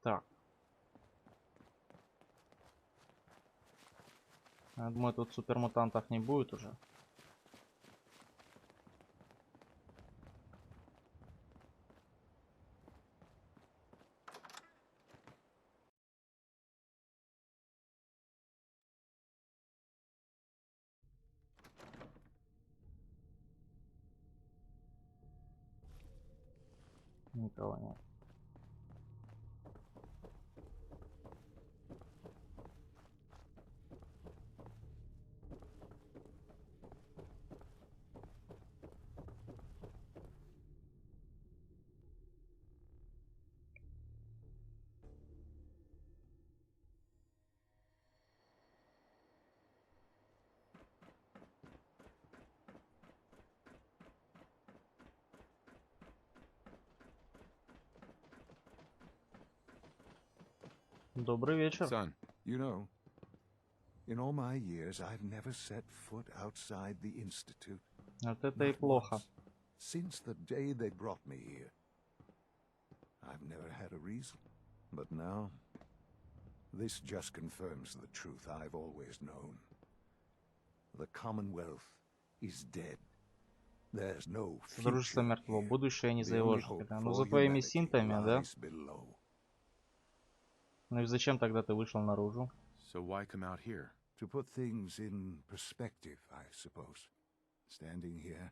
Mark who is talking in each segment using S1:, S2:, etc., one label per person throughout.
S1: Так. Я думаю, тут супермутантов не будет уже. Никого нет. Добрый вечер.
S2: Son, you know, in all my years, I've never set foot outside the Institute.
S1: Вот это и
S2: Not
S1: плохо.
S2: once. Since the day they brought me here. I've never had a reason. But now, this just confirms the truth I've always known. The Commonwealth is dead. There's no
S1: Содружество
S2: future
S1: мертво.
S2: here.
S1: Будущее не
S2: The
S1: за его
S2: only hope
S1: жителя. Ну,
S2: for
S1: за твоими
S2: humanity
S1: синтами, да?
S2: lies below.
S1: Ну и зачем тогда ты вышел наружу?
S3: So why come out here?
S2: To put things in perspective, I suppose. Standing here,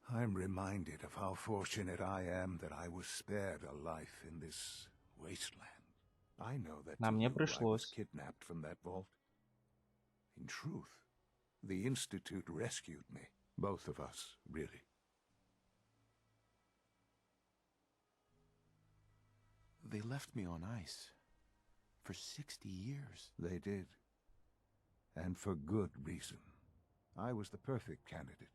S2: I'm reminded of how fortunate I am that I was spared a life in this wasteland. I know that
S1: А
S2: to
S1: мне
S2: you I was
S1: пришлось.
S2: kidnapped from that vault. In truth, the Institute rescued me. Both of us, really.
S3: They left me on ice. For 60 years.
S2: They did. And for good reason. I was the perfect candidate.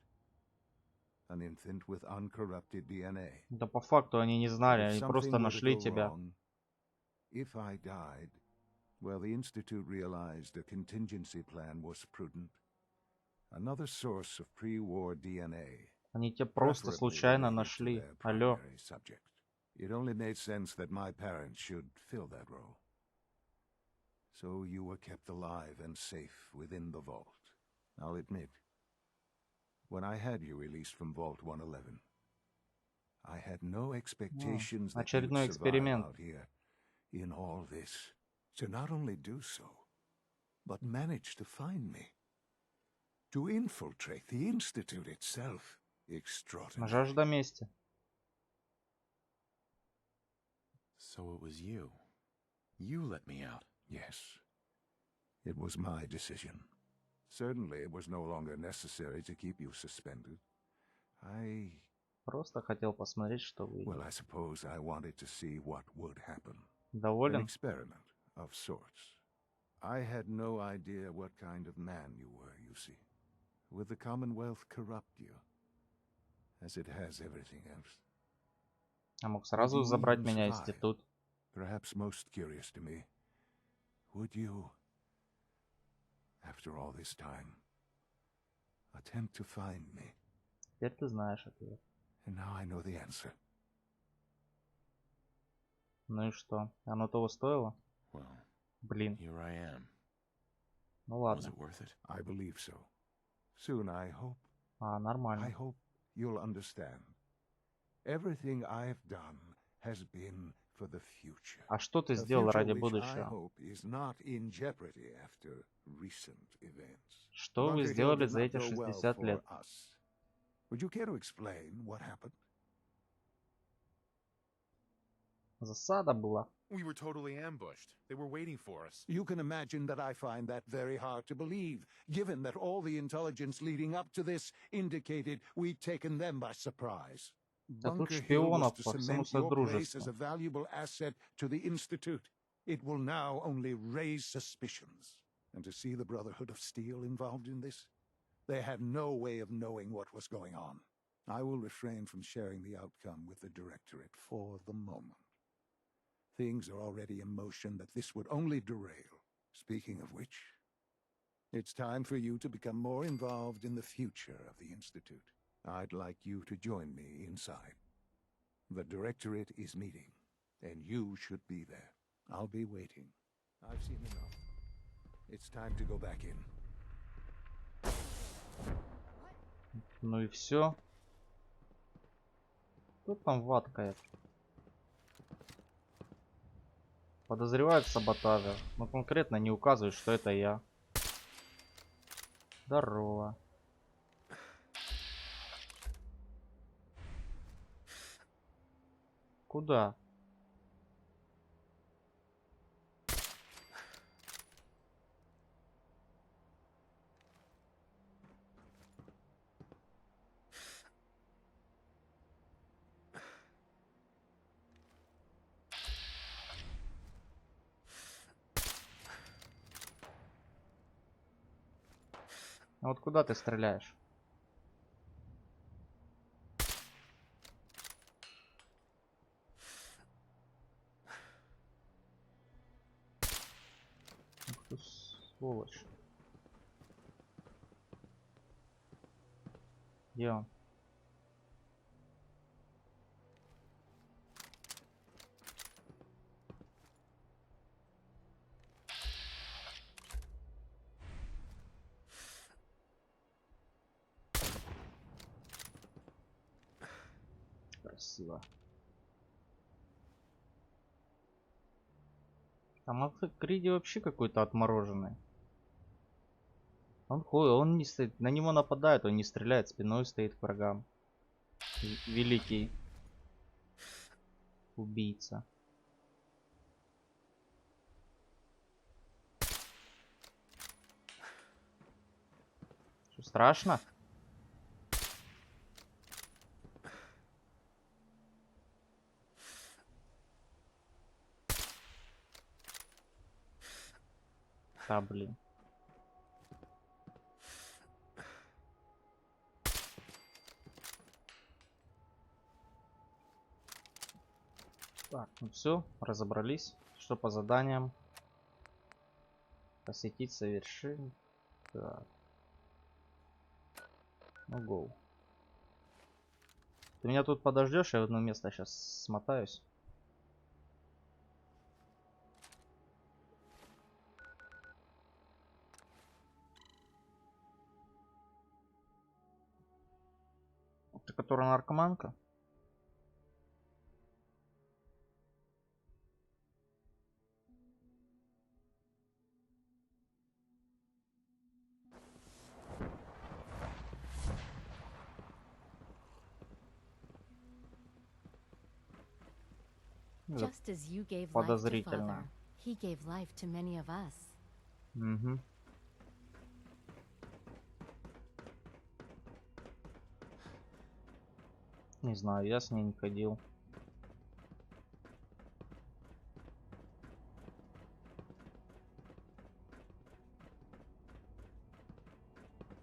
S2: An infant with uncorrupted DNA.
S1: Да по факту они не знали,
S2: If
S1: они
S2: something
S1: просто
S2: were to
S1: нашли
S2: go
S1: тебя.
S2: wrong, if I died, well, the Institute realized a contingency plan was prudent. Another source of pre-war DNA.
S1: Они тебя просто
S2: Preferably
S1: случайно
S2: related to
S1: нашли.
S2: their
S1: Алло.
S2: primary subject. It only made sense that my parents should fill that role. So you were kept alive and safe within the vault. I'll admit, when I had you released from Vault 111, I had no expectations that you'd
S1: очередной
S2: survive
S1: эксперимент.
S2: out here in all this. To not only do so, but manage to find me. To infiltrate the Institute itself. Extraordinary.
S1: Жажда мести.
S3: So it was you. You let me out.
S2: Yes. It was my decision. Certainly it was no longer necessary to keep you suspended.
S1: Просто хотел посмотреть, что
S2: Well,
S1: выйдет.
S2: I suppose I wanted to see what would happen. An
S1: Доволен?
S2: experiment of sorts. I had no idea what kind of man you were, you see. Would the Commonwealth corrupt you? As it has everything else.
S1: А мог сразу забрать меня в институт.
S2: Perhaps most curious to me. Would you, after all this time, attempt to find me?
S1: Теперь ты знаешь ответ.
S2: And now I know the answer.
S1: Ну и что? Оно того стоило?
S3: Well,
S1: Блин.
S3: here I am.
S1: Ну
S3: Was
S1: ладно.
S3: it worth it?
S2: I believe so. Soon, I hope. I
S1: Нормально.
S2: hope you'll understand. Everything I've done has been for the future.
S1: А что ты
S2: A
S1: сделал
S2: future
S1: ради
S2: which I
S1: будущего?
S2: hope is not in jeopardy after recent events.
S1: Что вы
S2: Bunker Hill
S1: сделали
S2: did
S1: за
S2: not
S1: эти
S2: go well
S1: 60
S2: for
S1: лет?
S2: us. Would you care to explain what happened?
S1: Засада была.
S3: We were totally ambushed. They were waiting for us.
S2: You can imagine that I find that very hard to believe, given that all the intelligence leading up to this indicated we'd taken them by surprise.
S1: Да тут
S2: Bunker Hill was
S1: шпионов
S2: to
S1: по всему
S2: cement your place as
S1: Содружеству.
S2: a valuable asset to the Institute. It will now only raise suspicions. And to see the Brotherhood of Steel involved in this? They had no way of knowing what was going on. I will refrain from sharing the outcome with the Directorate for the moment. Things are already in motion that this would only derail. Speaking of which, it's time for you to become more involved in the future of the Institute. I'd like you to join me inside. The Directorate is meeting. And you should be there. I'll be waiting. I've seen enough. It's time to go back in.
S1: Ну и все. Кто там ваткает? Подозревают в саботаже, но конкретно не указывают, что это я. Здорово. Куда? А вот куда ты стреляешь? Ух ты, сволочь. Где он? Красиво. Там Криди вообще какой-то отмороженный. Он не стоит, на него нападает, он не стреляет, спиной стоит к врагам. Великий убийца. Что, страшно? Да, блин. Так, ну все, разобрались. Что по заданиям? Посетить, совершить. Так. Ну, гоу. Ты меня тут подождешь, я в одно место сейчас смотаюсь. Это которая наркоманка?
S4: Just as you gave life to
S1: Подозрительно.
S4: Father, he gave life to many of us.
S1: Угу. Не знаю, я с ней не ходил.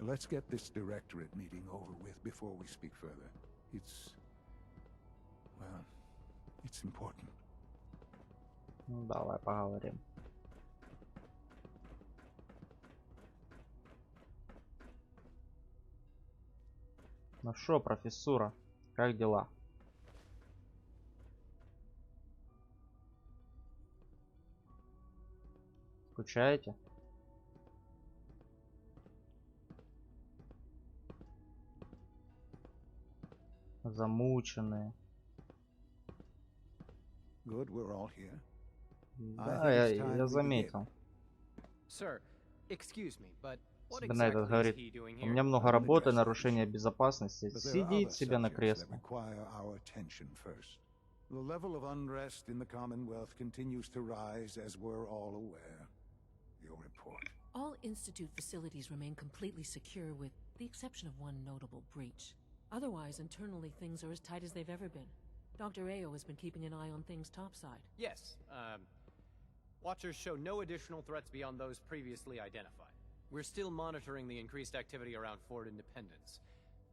S2: Let's get this directorate meeting over with before we speak further. Well, it's important.
S1: Ну, давай поговорим. Ну шо, профессура, как дела? Скучаете? Замученные.
S2: Good, we're all here.
S1: Да, я заметил.
S5: Sir, excuse me, but what
S1: Особенно этот
S5: exactly is
S1: говорит,
S5: he doing
S1: у
S5: here?
S1: меня много
S2: I will
S1: работы,
S2: address that
S1: нарушение
S2: issue.
S1: безопасности.
S2: But there are
S1: Сидит
S2: other
S1: себе на
S2: subjects that
S1: кресле.
S2: require our attention first. The level of unrest in the Commonwealth continues to rise, as we're all aware. Your report.
S6: All Institute facilities remain completely secure with the exception of one notable breach. Otherwise, internally, things are as tight as they've ever been. Dr. Ao has been keeping an eye on things topside.
S5: Yes, Watchers show no additional threats beyond those previously identified. We're still monitoring the increased activity around Fort Independence,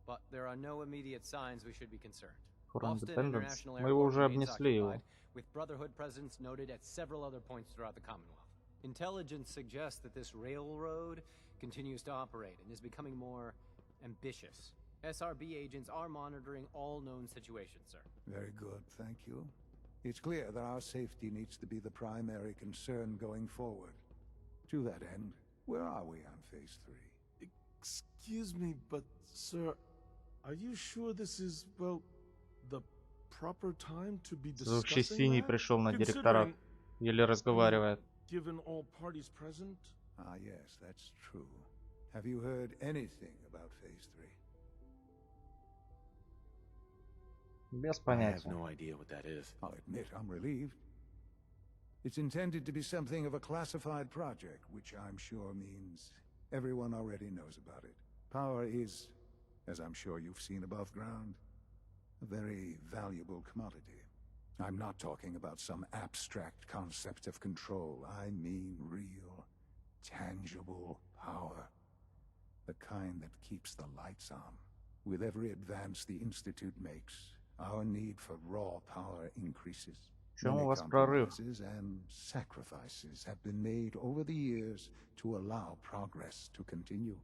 S5: but there are no immediate signs we should be concerned.
S1: Fort
S5: Boston
S1: Independence.
S5: International
S1: Мы его
S5: Airport
S1: уже
S5: remains
S1: обнесли его.
S5: occupied, with Brotherhood presence noted at several other points throughout the Commonwealth. Intelligence suggests that this railroad continues to operate and is becoming more ambitious. SRB agents are monitoring all known situations, sir.
S2: Very good, thank you. It's clear that our safety needs to be the primary concern going forward. To that end, where are we on Phase 3?
S7: Excuse me, but, sir, are you sure this is, well, the proper time to be
S1: Слушай,
S7: discussing
S1: синий
S7: that?
S1: пришел на директорат.
S7: Considering,
S1: Еле разговаривает.
S7: given all parties present?
S2: Ah, yes, that's true. Have you heard anything about Phase 3?
S1: Без
S3: I have
S1: понятия.
S3: no idea what that is.
S2: I'll admit I'm relieved. It's intended to be something of a classified project, which I'm sure means everyone already knows about it. Power is, as I'm sure you've seen above ground, a very valuable commodity. I'm not talking about some abstract concept of control. I mean real, tangible power. The kind that keeps the lights on. With every advance the Institute makes, our need for raw power increases.
S1: Почему у
S2: Many
S1: вас прорыв?
S2: compromises and sacrifices have been made over the years to allow progress to continue.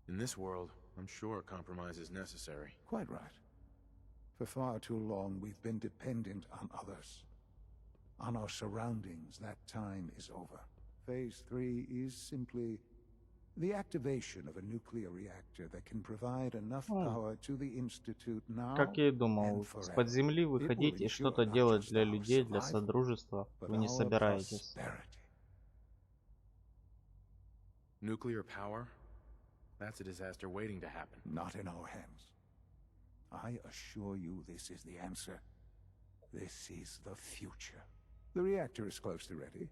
S3: In this world, I'm sure compromise is necessary.
S2: Quite right. For far too long, we've been dependent on others. On our surroundings, that time is over. Phase 3 is simply the activation of a nuclear reactor that can provide enough power to the Institute now
S1: Как я и
S2: and
S1: думал,
S2: forever.
S1: с-под земли выходить и что-то делать для людей, для Содружества вы не собираетесь.
S3: Nuclear power? That's a disaster waiting to happen.
S2: Not in our hands. I assure you this is the answer. This is the future. The reactor is close to ready,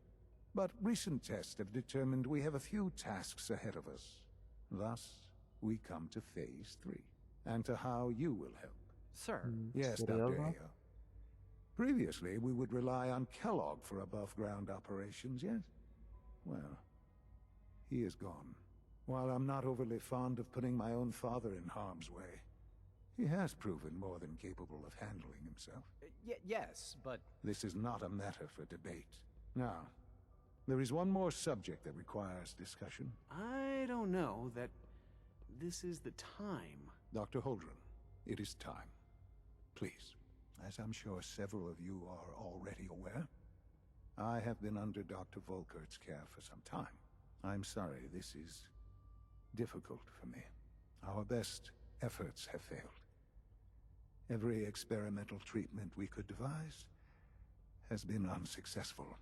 S2: but recent tests have determined we have a few tasks ahead of us. Thus, we come to Phase 3, and to how you will help.
S5: Sir.
S2: Yes, Dr.
S1: Серьезно?
S2: Ayo. Previously, we would rely on Kellogg for above-ground operations, yes? Well, he is gone. While I'm not overly fond of putting my own father in harm's way, he has proven more than capable of handling himself.
S5: Yes, but
S2: This is not a matter for debate. Now, there is one more subject that requires discussion.
S3: I don't know that this is the time.
S2: Dr. Holdren, it is time. Please, as I'm sure several of you are already aware, I have been under Dr. Volkert's care for some time. I'm sorry, this is difficult for me. Our best efforts have failed. Every experimental treatment we could devise has been unsuccessful.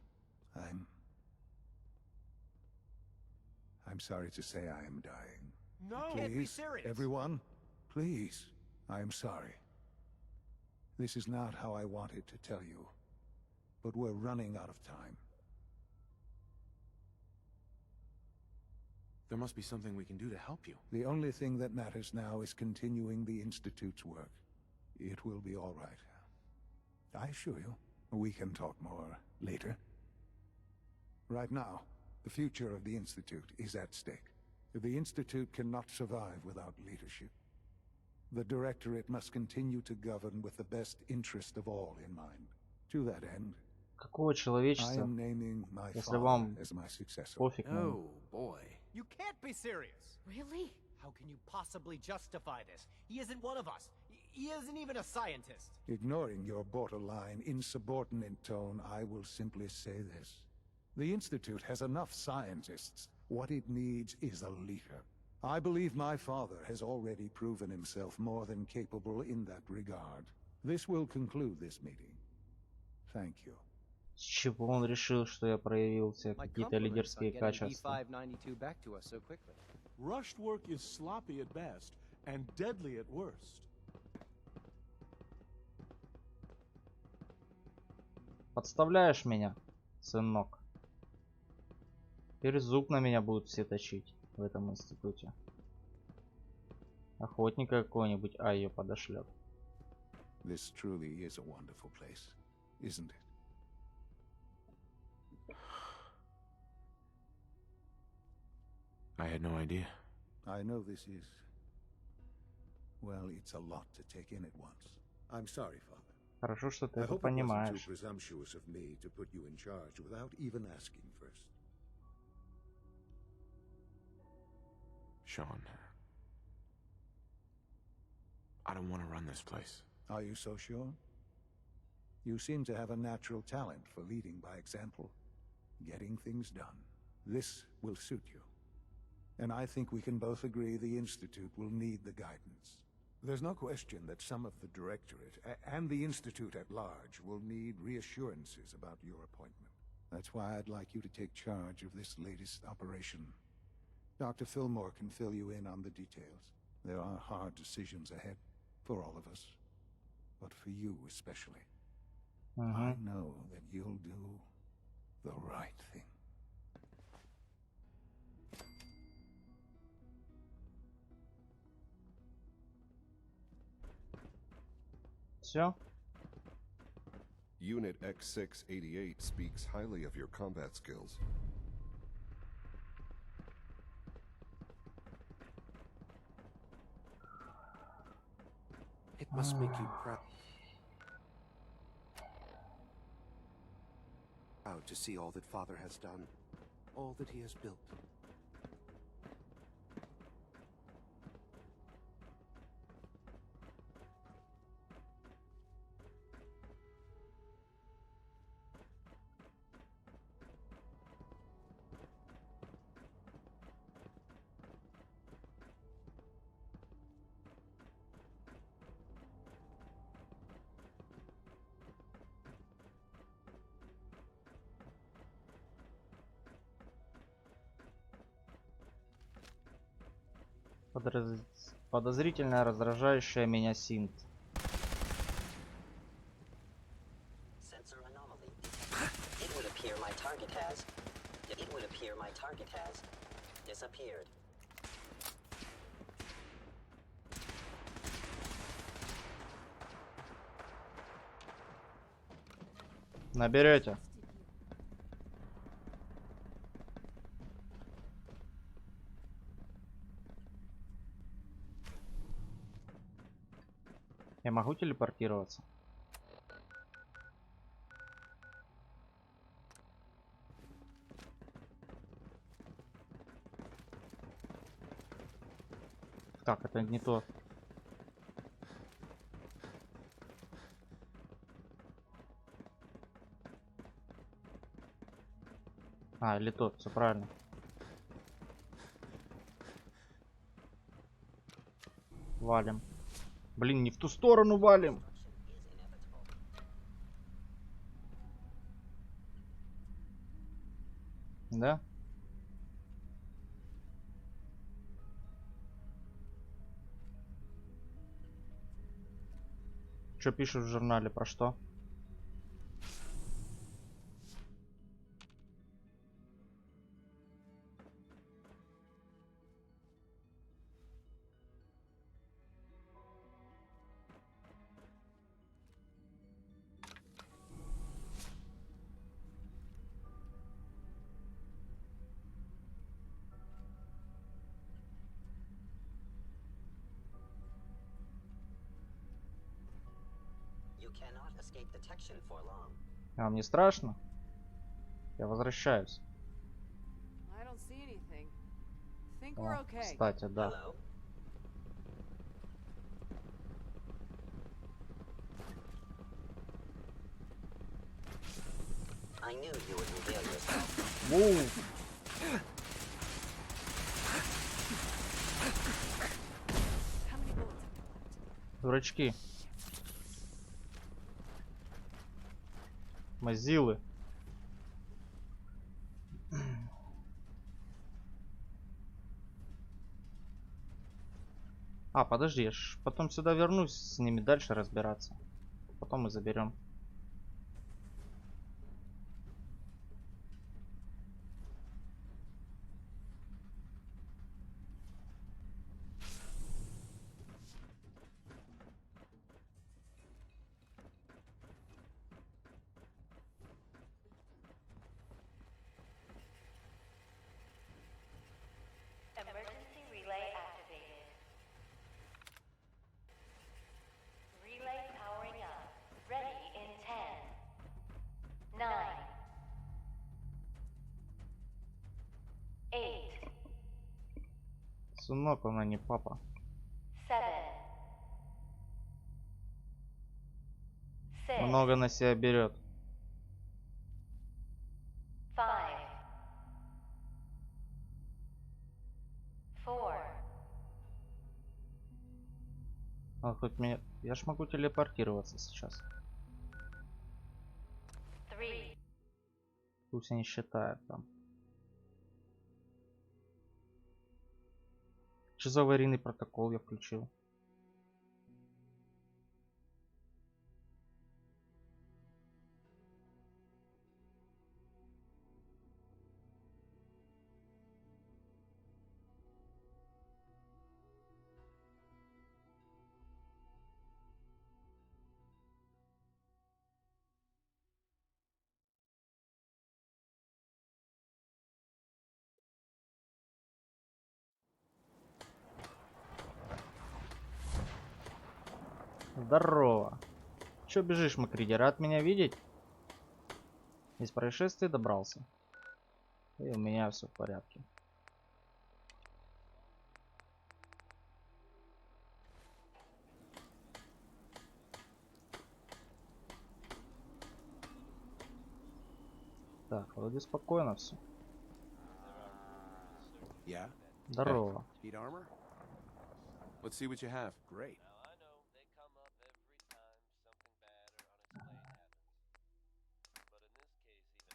S2: I'm sorry to say I am dying.
S5: no, can't be
S2: Please,
S5: serious.
S2: everyone, please, I am sorry. This is not how I wanted to tell you, but we're running out of time.
S3: There must be something we can do to help you.
S2: The only thing that matters now is continuing the Institute's work. It will be all right. I assure you, we can talk more later. Right now, the future of the Institute is at stake. The Institute cannot survive without leadership. The Directorate must continue to govern with the best interest of all in mind. To that end,
S1: Какого
S2: I
S1: человечества,
S2: am naming my
S1: если
S2: father
S1: вам
S2: as my successor.
S1: пофиг на них?
S3: Oh, boy.
S5: You can't be serious.
S4: Really?
S5: How can you possibly justify this? He isn't one of us. He isn't even a scientist.
S2: Ignoring your borderline, insubordinate tone, I will simply say this. The Institute has enough scientists. What it needs is a leader. I believe my father has already proven himself more than capable in that regard. This will conclude this meeting. Thank you.
S1: С чего он решил, что я проявил у себя
S5: My
S1: какие-то
S5: compliments on
S1: лидерские
S5: getting
S1: качества?
S5: B592 back to us so quickly.
S7: Rushed work is sloppy at best and deadly at worst.
S1: Подставляешь меня, сынок? Теперь зуб на меня будут все точить в этом институте. Охотника какого-нибудь Айо подошлет.
S2: This truly is a wonderful place, isn't it?
S3: I had no idea.
S2: I know this is... Well, it's a lot to take in at once. I'm sorry, Father.
S1: Хорошо, что ты
S2: I
S1: это
S2: hope it wasn't
S1: понимаешь.
S2: too presumptuous of me to put you in charge without even asking first.
S3: Sean. I don't want to run this place.
S2: Are you so sure? You seem to have a natural talent for leading by example, getting things done. This will suit you. And I think we can both agree the Institute will need the guidance. There's no question that some of the Directorate and the Institute at large will need reassurances about your appointment. That's why I'd like you to take charge of this latest operation. Dr. Fillmore can fill you in on the details. There are hard decisions ahead for all of us, but for you especially. I know that you'll do the right thing.
S1: Все?
S8: Unit X688 speaks highly of your combat skills.
S9: It must make you proud to see all that Father has done, all that he has built.
S1: Подозрительно раздражающая меня синт.
S10: Sensor anomaly. It would appear my target has disappeared.
S1: Наберете. Я могу телепортироваться? Так, это не то. А, или тот, все правильно. Валим. Блин, не в ту сторону валим. Да? Что пишут в журнале, про что? А мне страшно? Я возвращаюсь. О, кстати, да. Дурачки. Мазилы. А, подожди, я ж потом сюда вернусь с ними дальше разбираться. Потом мы заберем.
S11: Emergency relay activated. Relay powering up. Ready in 10, 9, 8,
S1: Сынок, она не папа.
S11: 7,
S1: много на себя берет.
S11: 5, 4,
S1: А хоть меня... Я ж могу телепортироваться сейчас.
S11: 3,
S1: Пусть они считают там. Что за аварийный протокол я включил? Здорово. Чё бежишь, Макриди? Рад меня видеть? Из происшествия добрался. И у меня все в порядке. Так, вроде спокойно все.
S3: Yeah?
S1: Здорово.
S3: Need armor? Let's see what you have. Great.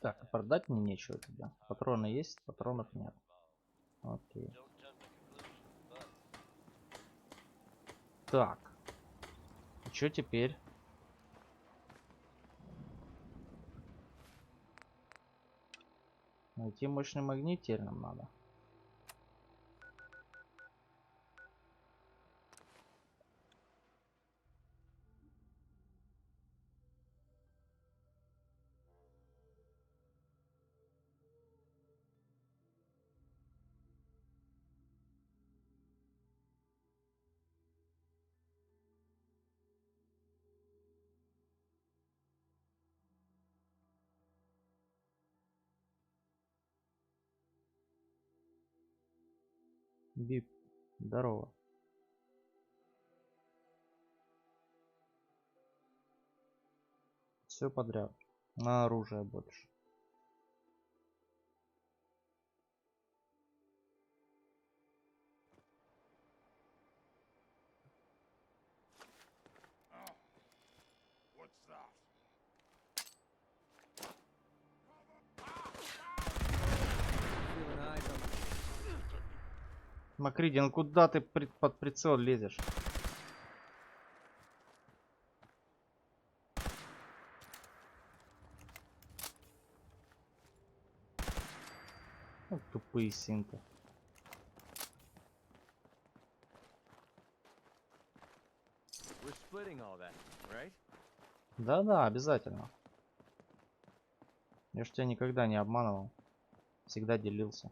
S1: Так, продать мне нечего тебе. Патроны есть, патронов нет. Окей. Так. И что теперь? Найти мощный магнит теперь нам надо. Бип. Здорово. Все подряд. На оружие больше. Макриди, ну куда ты под прицел лезешь? Ну, тупые синты. Да-да, обязательно. Я ж тебя никогда не обманывал. Всегда делился.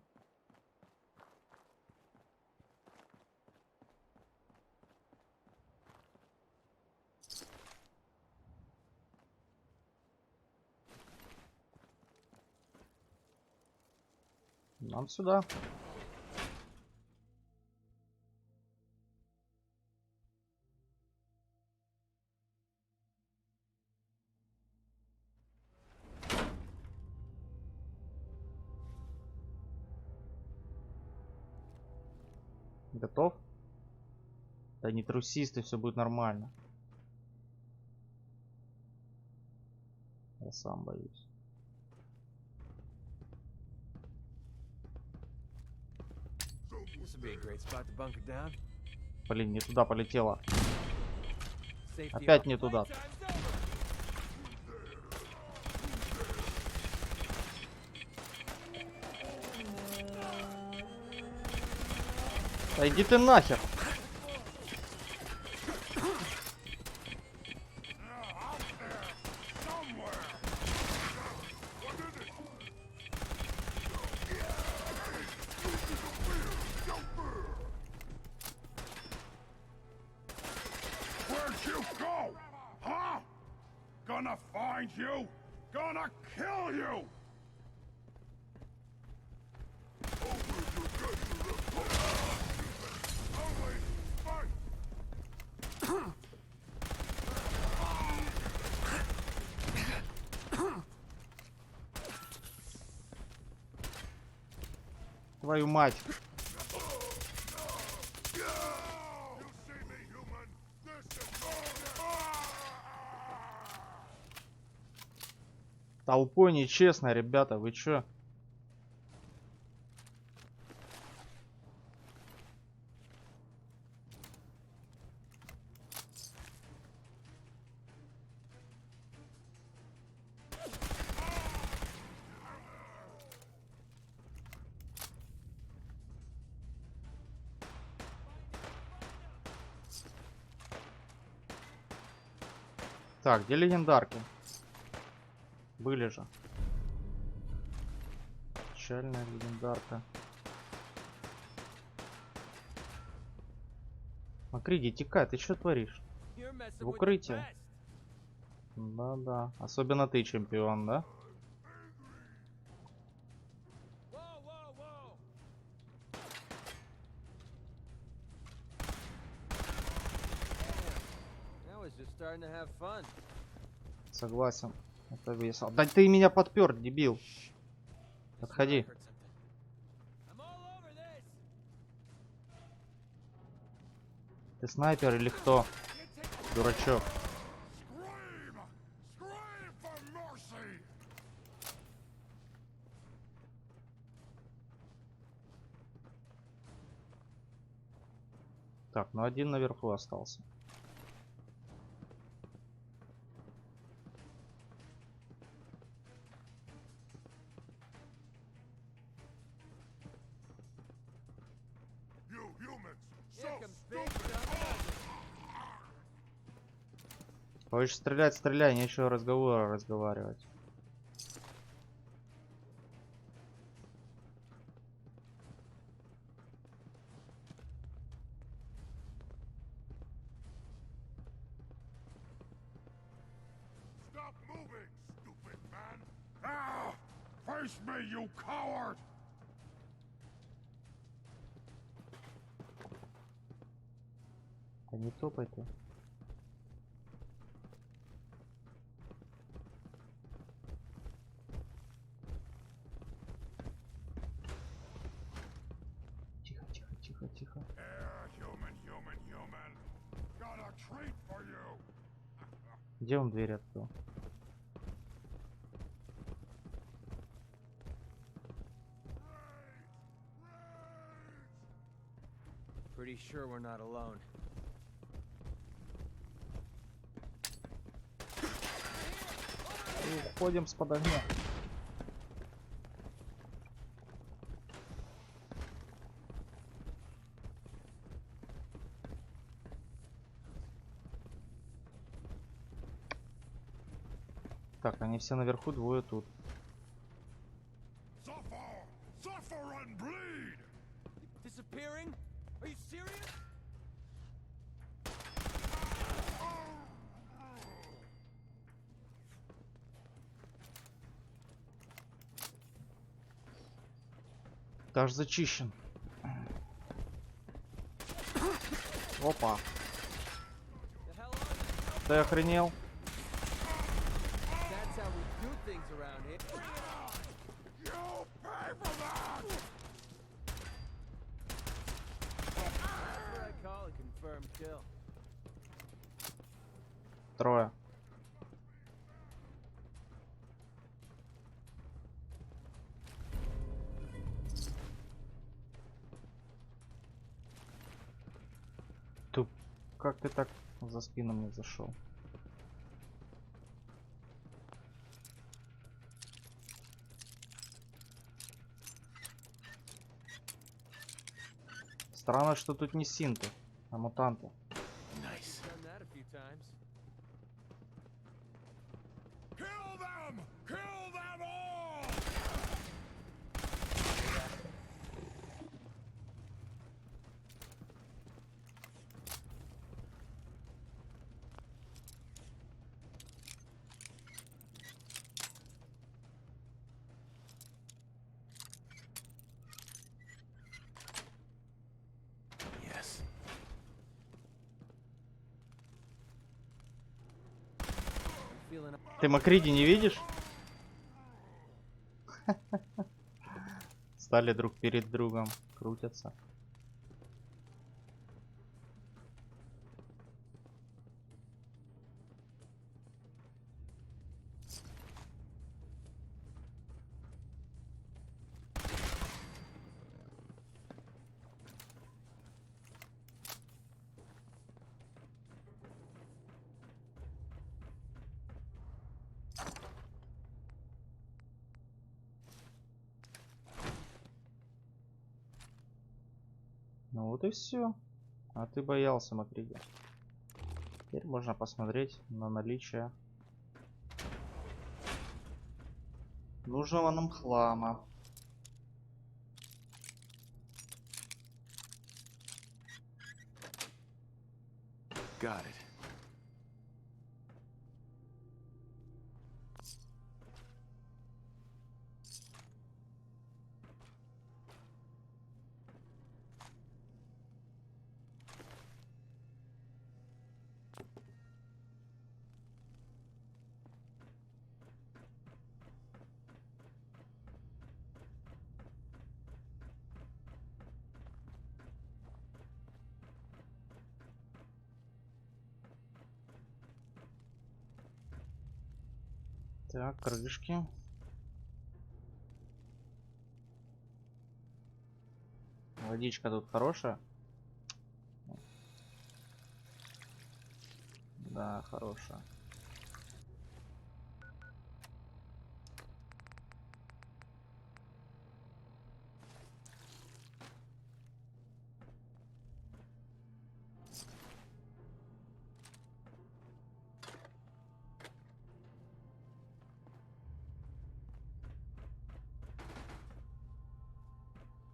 S1: Нам сюда. Готов? Да не трусисты, все будет нормально. Я сам боюсь. Блин, не туда полетела. Опять не туда. Да иди ты нахер.
S2: Where'd you go? Huh? Gonna find you. Gonna kill you.
S1: Твою мать. Толпой нечестно, ребята, вы чё? Так, где легендарки? Были же. Печальная легендарка. Макриди, текай, ты что творишь? В укрытие. Да-да. Особенно ты, чемпион, да? Согласен. Это весело. Да ты меня подпер, дебил. Отходи. Ты снайпер или кто? Дурачок. Так, ну один наверху остался. Хочешь стрелять, стреляй, нечего разговаривать. Да не топай ты. Тихо, тихо, тихо, тихо. Где он дверь открыл?
S5: Pretty sure we're not alone.
S1: Уходим с-под огня. Так, они все наверху, двое тут.
S5: Disappearing? Are you serious?
S1: Этаж зачищен. Опа. Ты охренел?
S5: That's how we do things around here. That's what I call a confirmed kill.
S1: Трое. Туп. Как ты так за спину мне зашел? Странно, что тут не синты, а мутанты.
S5: Done that a few times.
S3: Yes.
S5: Feeling
S1: Ты Макриди не видишь? Стали друг перед другом крутятся. Ну вот и все. А ты боялся, Макриди. Теперь можно посмотреть на наличие нужного нам хлама.
S3: Got it.
S1: Так, крышки. Водичка тут хорошая. Да, хорошая.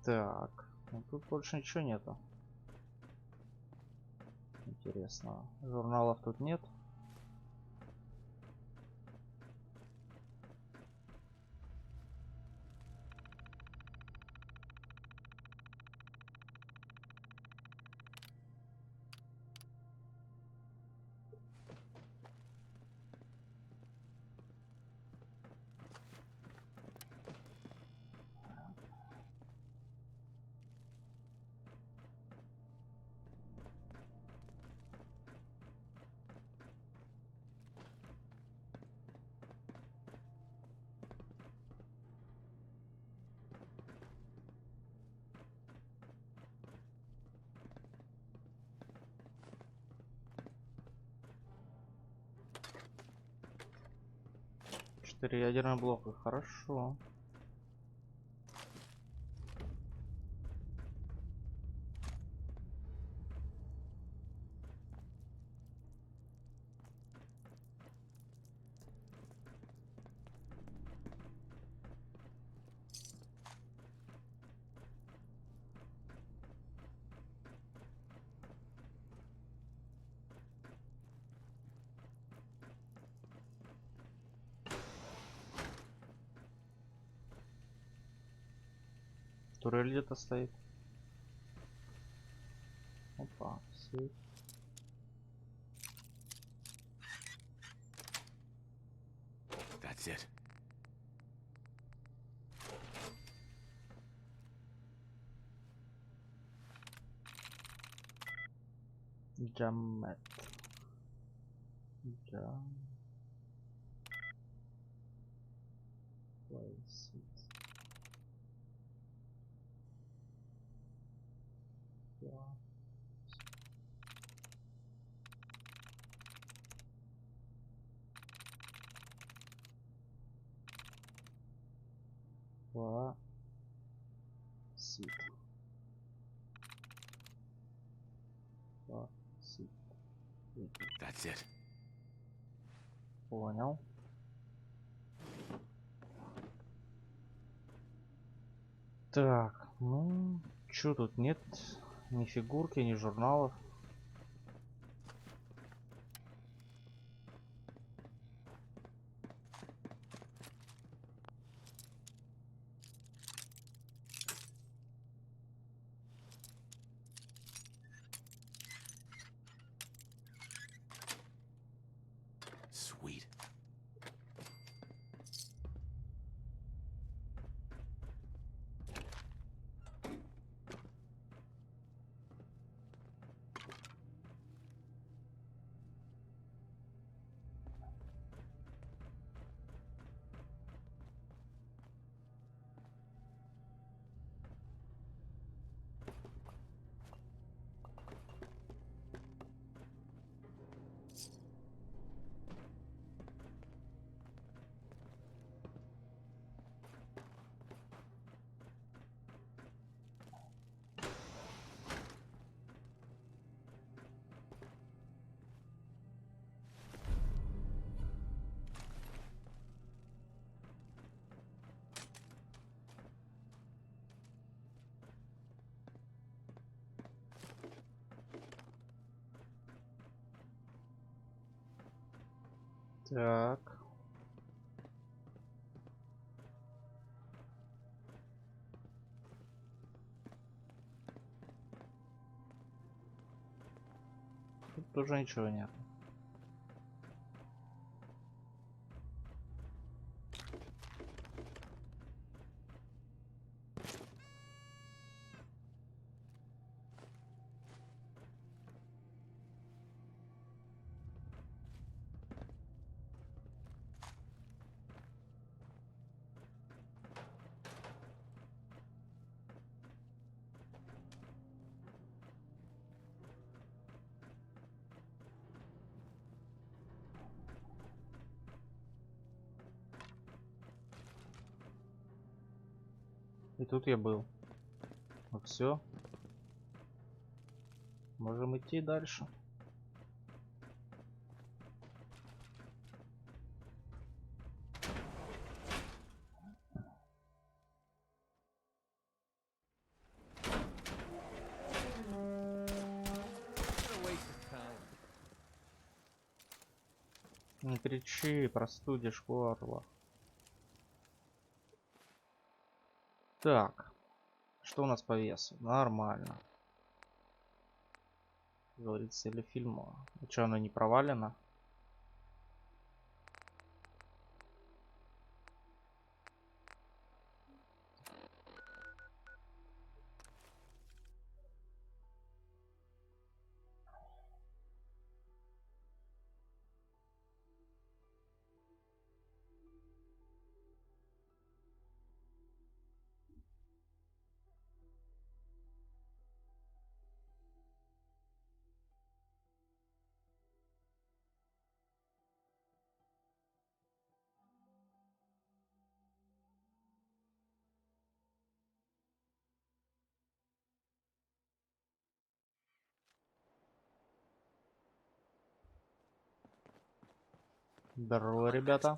S1: Так, ну тут больше ничего нету интересного. Журналов тут нет. Четыре ядерных блока, хорошо. Турель где-то стоит. Опа, сейф.
S3: That's it.
S1: UNIMAT. Jam. Place it. Yeah. Сит. Сит.
S3: That's it.
S1: Понял. Так, ну, чё тут нет? Ни фигурки, ни журналов.
S3: Sweet.
S1: Так. Тут тоже ничего нет. И тут я был. Ну все. Можем идти дальше. Не кричи, простудишь горло. Так. Что у нас по весу? Нормально. Говорится, или фильма. А что, оно не провалено? Здорово, ребята.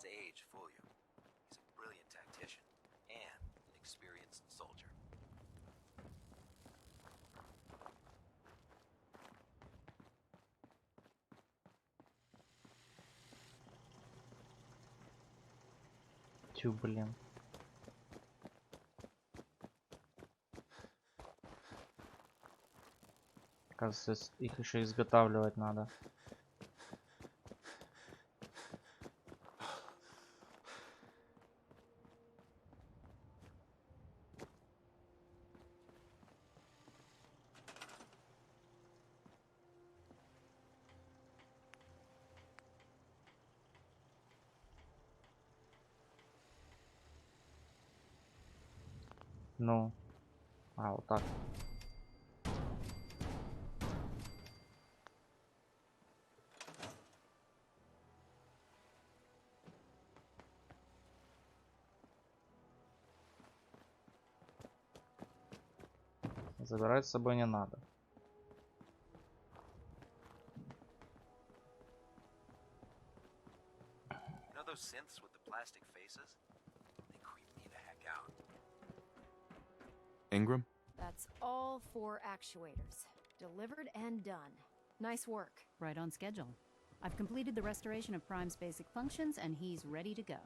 S1: Тю, блин. Оказывается, их еще изготавливать надо. Ну, вот так. Забирать с собой не надо.
S3: Ingram?
S12: That's all 4 actuators. Delivered and done. Nice work.
S13: Right on schedule. I've completed the restoration of Prime's basic functions, and he's ready to go.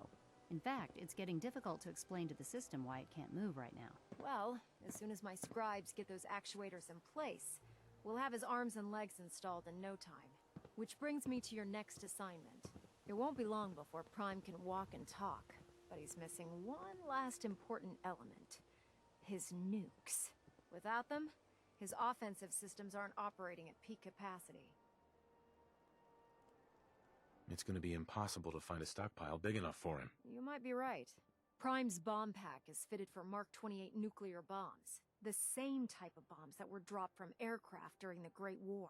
S13: In fact, it's getting difficult to explain to the system why it can't move right now.
S12: Well, as soon as my scribes get those actuators in place, we'll have his arms and legs installed in no time. Which brings me to your next assignment. It won't be long before Prime can walk and talk, but he's missing one last important element. His nukes. Without them, his offensive systems aren't operating at peak capacity.
S3: It's gonna be impossible to find a stockpile big enough for him.
S12: You might be right. Prime's bomb pack is fitted for Mark 28 nuclear bombs. The same type of bombs that were dropped from aircraft during the Great War.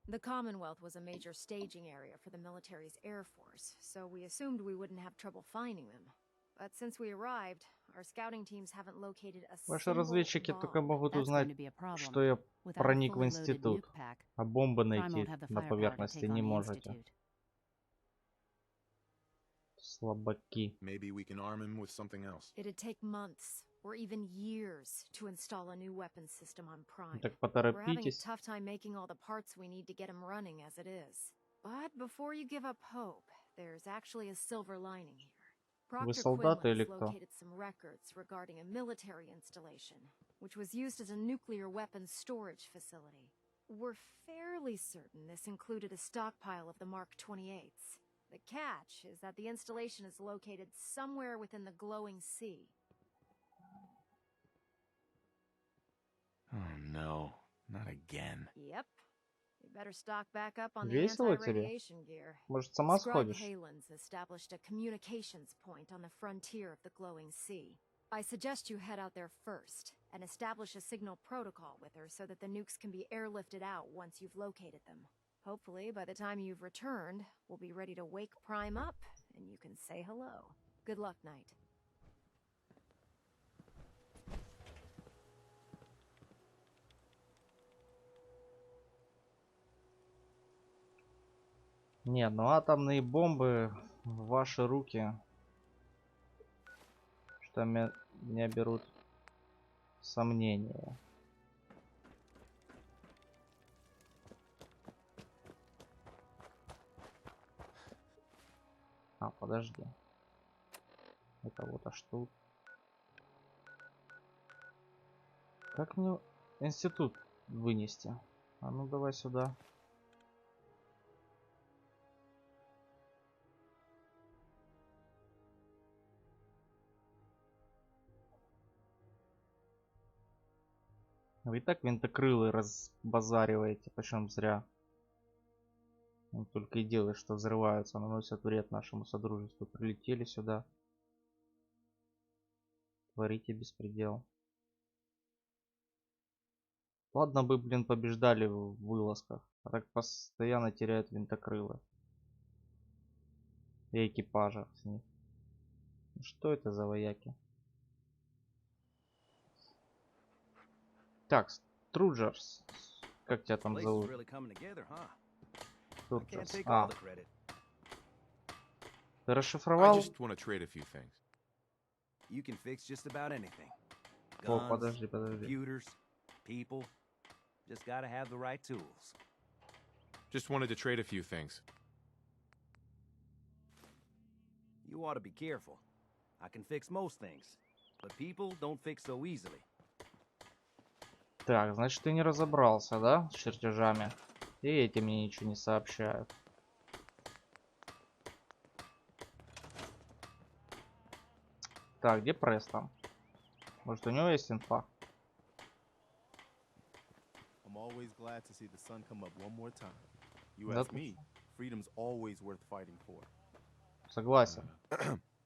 S12: The Commonwealth was a major staging area for the military's air force, so we assumed we wouldn't have trouble finding them. But since we arrived, our scouting teams haven't located a single
S1: Ваши разведчики
S12: bomb.
S1: только могут
S13: That's
S1: узнать,
S13: going to be a problem.
S1: что я
S13: Without a
S1: проник в
S13: fully loaded
S1: институт,
S13: nuke pack,
S1: а бомбы
S13: Prime
S1: найти
S13: won't have the
S1: на
S13: firepower to
S1: поверхности
S13: take on
S1: не
S13: the
S1: можете.
S13: Institute.
S1: Слабаки.
S3: Maybe we can arm him with something else.
S12: It'd take months, or even years, to install a new weapons system on Prime.
S1: Так
S12: We're having a
S1: поторопитесь.
S12: tough time making all the parts we need to get him running as it is. But before you give up hope, there's actually a silver lining here.
S1: Вы
S12: Proctor
S1: солдаты
S12: Quinlan
S1: или
S12: has
S1: кто?
S12: located some records regarding a military installation, which was used as a nuclear weapons storage facility. We're fairly certain this included a stockpile of the Mark 28s. The catch is that the installation is located somewhere within the glowing sea.
S3: Oh no, not again.
S12: Yep. You better stock back up on the
S1: Весело тебе?
S12: anti-radiation gear.
S1: Может, сама
S12: Scribe
S1: сходишь?
S12: Halen's established a communications point on the frontier of the glowing sea. I suggest you head out there first and establish a signal protocol with her so that the nukes can be airlifted out once you've located them. Hopefully, by the time you've returned, we'll be ready to wake Prime up and you can say hello. Good luck, Knight.
S1: Не, ну атомные бомбы в ваши руки. Что меня берут сомнения. А, подожди. Это вот аж тут. Как мне институт вынести? А ну давай сюда. Вы и так винтокрылы разбазариваете, причем зря. Он только и делает, что взрываются, наносят вред нашему содружеству. Прилетели сюда. Творите беспредел. Ладно бы, блин, побеждали в вылазках. А так постоянно теряют винтокрылы. И экипажа с них. Что это за вояки? Так, Струджерс. Как тебя там зовут? Струджерс. А. Ты расшифровал? О, подожди.
S14: People, just gotta have the right tools.
S3: Just wanted to trade a few things.
S14: You ought to be careful. I can fix most things, but people don't fix so easily.
S1: Так, значит, ты не разобрался, да, с чертежами? И эти мне ничего не сообщают. Так, где Престон? Может, у него есть инфа?
S15: Always glad to see the sun come up one more time. You ask me, freedom's always worth fighting for.
S1: Согласен.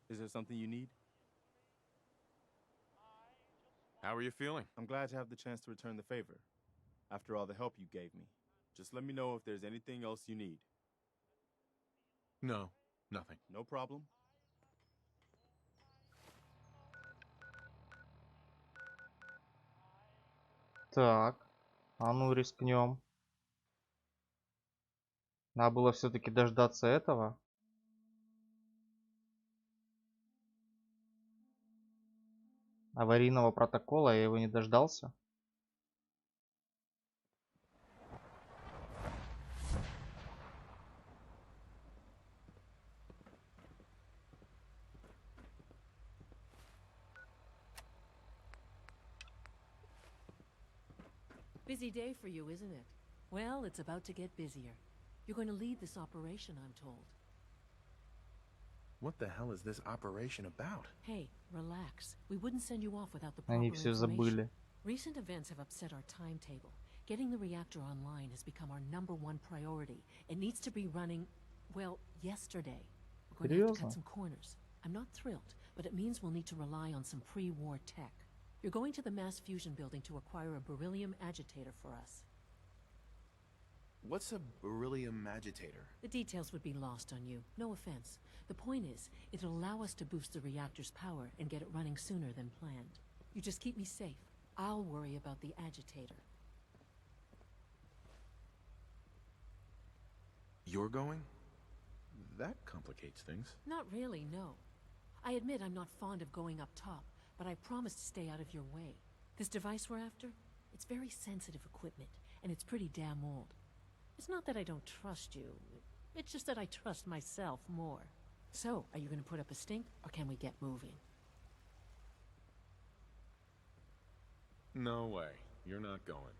S15: Is there something you need?
S3: How are you feeling?
S15: I'm glad to have the chance to return the favor. After all the help you gave me. Just let me know if there's anything else you need.
S3: No, nothing.
S15: No problem.
S1: Так. А ну рискнем. Надо было все-таки дождаться этого. Аварийного протокола, я его не дождался.
S6: Busy day for you, isn't it? Well, it's about to get busier. You're going to lead this operation, I'm told.
S3: What the hell is this operation about?
S6: Hey, relax. We wouldn't send you off without the proper
S1: Они все забыли.
S6: Recent events have upset our timetable. Getting the reactor online has become our #1 priority. It needs to be running, well, yesterday. We're going to have to cut some corners. I'm not thrilled, but it means we'll need to rely on some pre-war tech. You're going to the mass fusion building to acquire a beryllium agitator for us.
S3: What's a beryllium agitator?
S6: The details would be lost on you. No offense. The point is, it'll allow us to boost the reactor's power and get it running sooner than planned. You just keep me safe. I'll worry about the agitator.
S3: You're going? That complicates things.
S6: Not really, no. I admit I'm not fond of going up top, but I promise to stay out of your way. This device we're after, it's very sensitive equipment, and it's pretty damn old. It's not that I don't trust you. It's just that I trust myself more. So, are you gonna put up a stink, or can we get moving?
S16: No way. You're not going.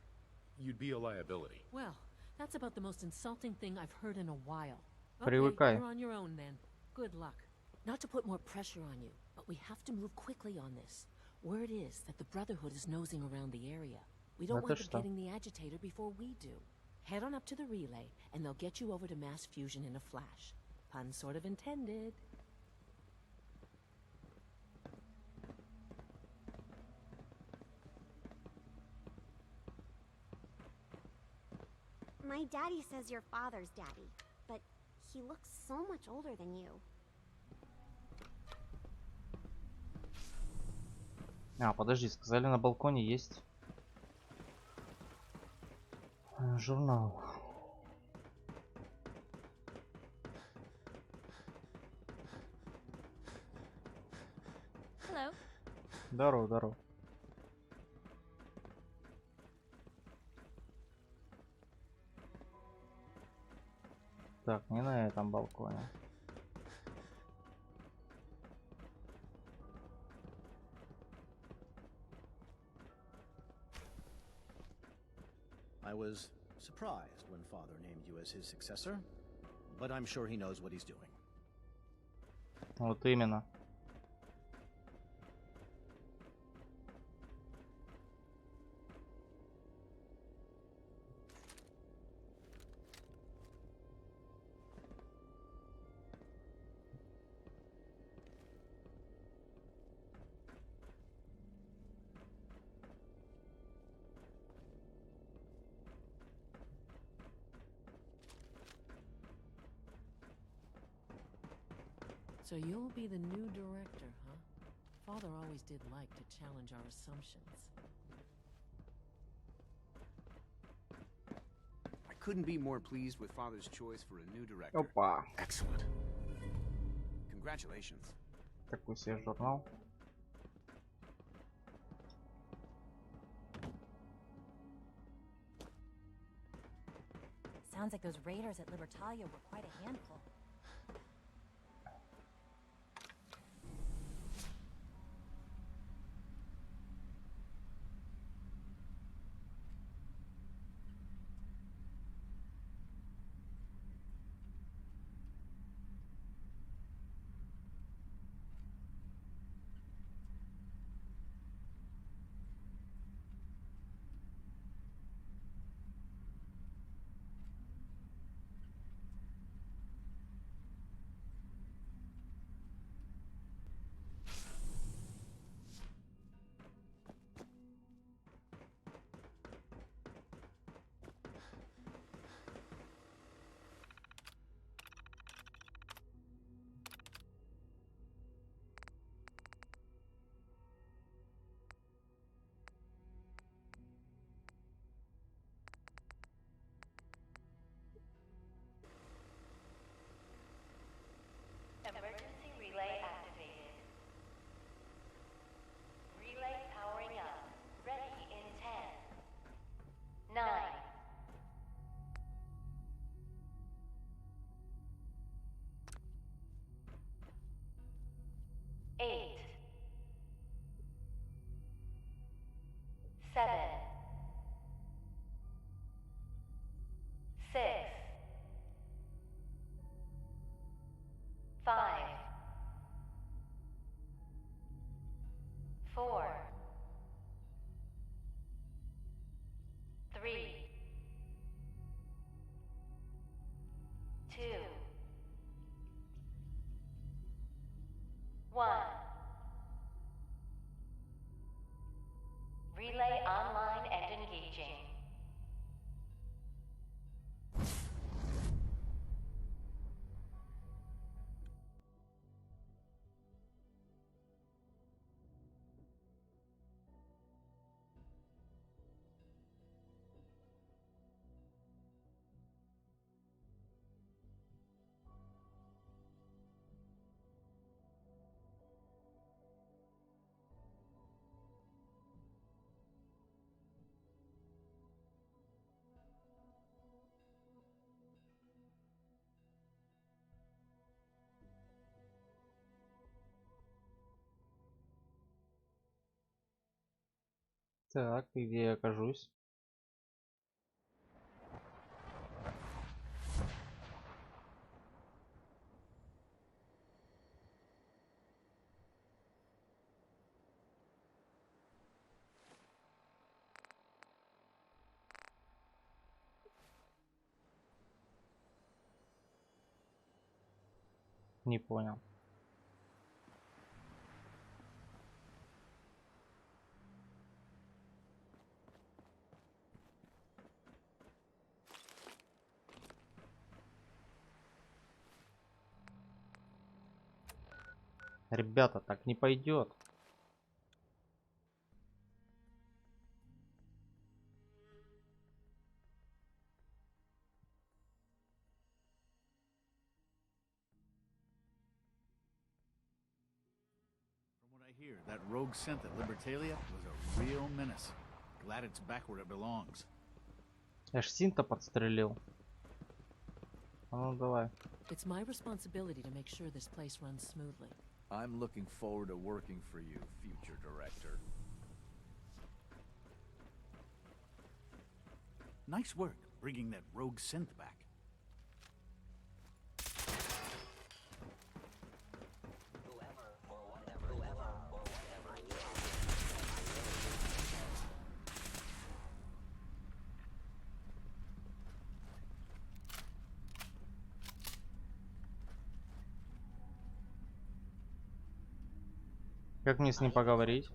S16: You'd be a liability.
S6: Well, that's about the most insulting thing I've heard in a while.
S1: Привыкай.
S6: You're on your own then. Good luck. Not to put more pressure on you, but we have to move quickly on this. Word is that the Brotherhood is nosing around the area. We don't want them getting the agitator before we do. Head on up to the relay, and they'll get you over to mass fusion in a flash. Pun sort of intended.
S17: My daddy says your father's daddy, but he looks so much older than you.
S1: А, подожди, сказали на балконе есть журнал.
S17: Hello.
S1: Здорово, здорово. Так, не на этом балконе.
S18: I was surprised when Father named you as his successor, but I'm sure he knows what he's doing.
S1: Вот именно.
S6: So you'll be the new director, huh? Father always did like to challenge our assumptions.
S19: I couldn't be more pleased with Father's choice for a new director.
S1: Опа.
S19: Excellent. Congratulations.
S1: Такой себе журнал.
S20: Sounds like those raiders at Libertalia were quite a handful.
S1: Так, и где я окажусь? Не понял. Ребята, так не пойдет.
S21: Here, that rogue synth at Libertalia was a real menace. Glad it's back where it belongs.
S1: Я ж Синта подстрелил. А ну давай.
S6: It's my responsibility to make sure this place runs smoothly.
S22: I'm looking forward to working for you, future director.
S21: Nice work bringing that rogue synth back.
S1: Как мне с ним поговорить?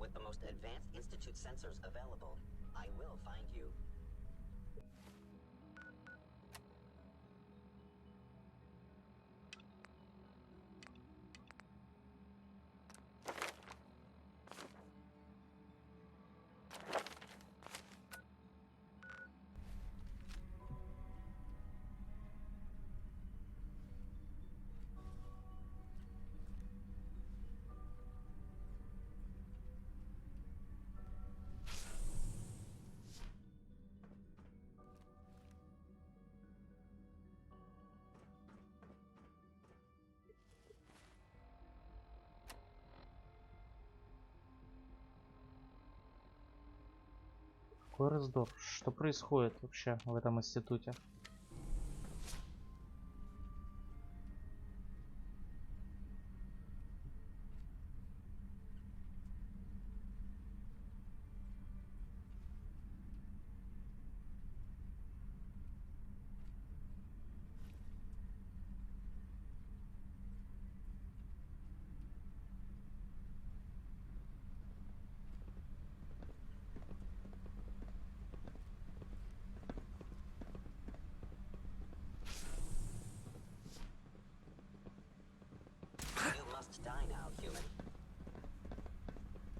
S1: Какой раздор? Что происходит вообще в этом институте?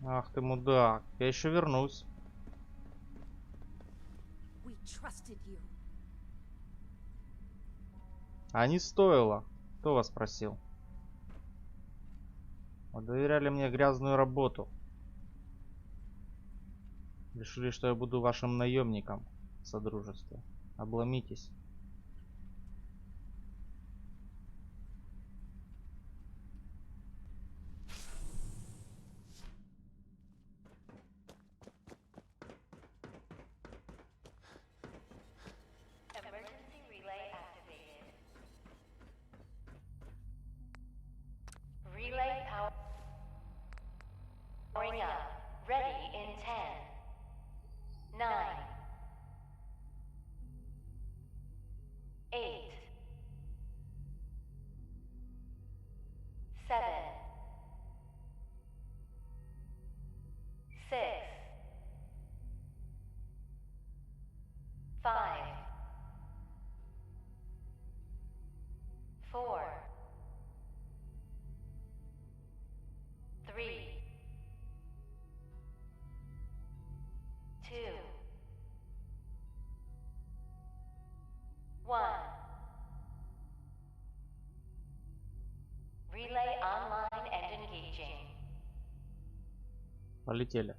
S1: Ах ты мудак, я еще вернусь. А не стоило. Кто вас просил? Вы доверяли мне грязную работу. Решили, что я буду вашим наемником в содружестве. Обломитесь.
S11: Emergency relay activated. Relay powering up. Ready in 10, 9, 8, 7, 6, 5, 4, 3, 2, 1. Relay online and engaging.
S1: Полетели.